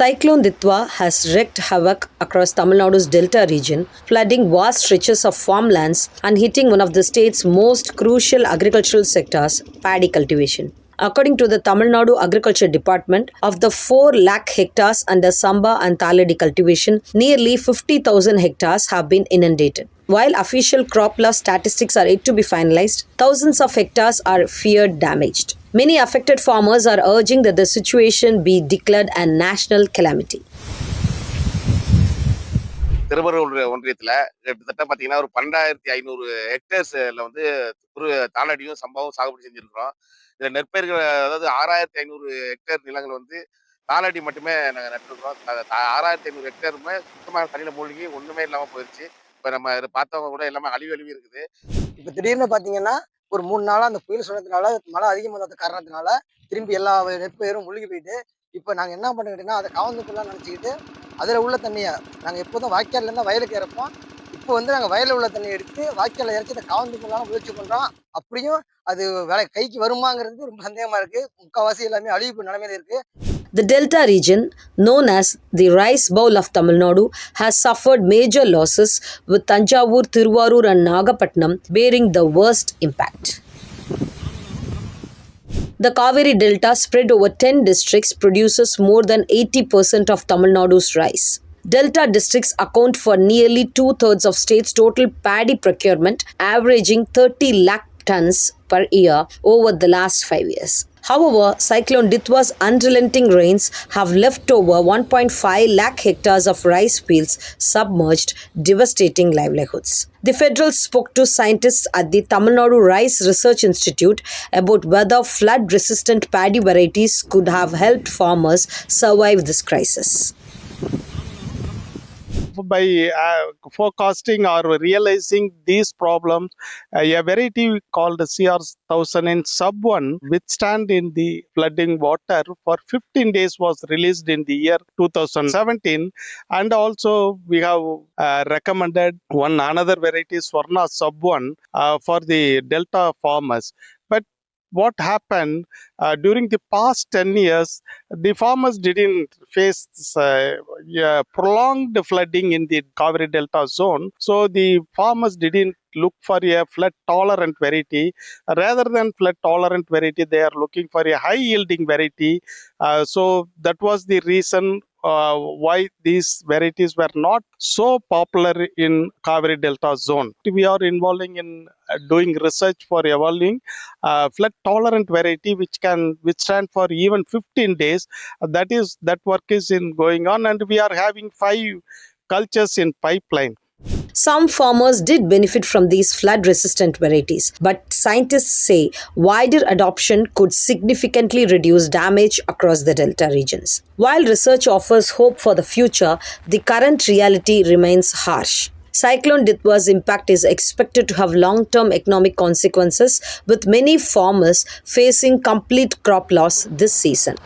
Cyclone Ditwah has wreaked havoc across Tamil Nadu's delta region, flooding vast stretches of farmlands and hitting one of the state's most crucial agricultural sectors, paddy cultivation. According to the Tamil Nadu Agriculture Department, of the 4 lakh hectares under Samba and Thaladi cultivation, nearly 50,000 hectares have been inundated. While official crop loss statistics are yet to be finalized, thousands of hectares are feared damaged. Many affected farmers are urging that the situation be declared a national calamity. திருவரூர் ஒன்றியத்தில் கிட்டத்தட்ட பார்த்தீங்கன்னா ஒரு 12,500 ஹெக்டேர்ஸ்ல வந்து ஒரு தாளடியும் சம்பாவும் சாகுபடி செஞ்சுருக்கிறோம். இதில் நெற்பயிர்கள் அதாவது 6,500 ஹெக்டேர் நிலங்கள் வந்து தாளடி மட்டுமே நாங்கள் நட்டுருக்கிறோம். 6,500 ஹெக்டேருமே சுத்தமாக தண்ணியில் மூழ்கி ஒன்றுமே இல்லாமல் போயிடுச்சு. இப்போ நம்ம இதை பார்த்தவங்க கூட எல்லாமே அழிவு இருக்குது. இப்போ திடீர்னு பார்த்தீங்கன்னா ஒரு 3 நாளாக அந்த புயல் சொன்னதுனால மழை அதிகமான காரணத்தினால திரும்பி எல்லா நெற்பயிரும் முழுகி போயிட்டு இப்போ நாங்கள் என்ன பண்ணிக்கிட்டோம்னா அதை காவந்துக்குள்ளே நினச்சிக்கிட்டு அதில் உள்ள தண்ணியை நாங்கள் எப்போதும் வாய்க்கால்லேருந்து வயலுக்கு இறப்போம். இப்போ வந்து நாங்கள் வயலில் உள்ள தண்ணியை எடுத்து வாய்க்காலில் இறச்சி அதை காவந்துக்குள்ளான முயற்சி பண்ணுறோம். அப்படியும் அது வேலை கைக்கு வருமாங்கிறது ரொம்ப சந்தேகமாக இருக்குது. முக்கால்வாசி எல்லாமே அழிவு நிலைமையில இருக்குது. The Delta region, known as the rice bowl of Tamil Nadu, has suffered major losses, with Thanjavur, Tiruvarur and Nagapattinam bearing the worst impact. The Kaveri Delta, spread over 10 districts, produces more than 80% of Tamil Nadu's rice. Delta districts account for nearly 2/3 of state's total paddy procurement, averaging 30 lakh tons per year over the last 5 years. However, Cyclone Ditwah's unrelenting rains have left over 1.5 lakh hectares of rice fields submerged, devastating livelihoods. TheFederal spoke to scientists at the Tamil Nadu Rice Research Institute about whether flood-resistant paddy varieties could have helped farmers survive this crisis. By forecasting or realizing these problems, a variety called CR1000 in sub-1 withstand in the flooding water for 15 days was released in the year 2017, and also we have recommended another variety Swarna sub-1 for the delta farmers. But what happened during the past 10 years, the farmers didn't face prolonged flooding in the Kaveri Delta zone. So the farmers didn't look for a flood-tolerant variety. Rather than flood-tolerant variety, they are looking for a high-yielding variety. So that was the reason why these varieties were not so popular in Kaveri Delta zone. We are involving in doing research for evaluating flood-tolerant variety which can withstand for even 15 days. That work is going on, and we are having 5 cultures in pipeline. Some farmers did benefit from these flood-resistant varieties, but scientists say wider adoption could significantly reduce damage across the delta regions. While research offers hope for the future, the current reality remains harsh. Cyclone Ditwah's impact is expected to have long-term economic consequences, with many farmers facing complete crop loss this season.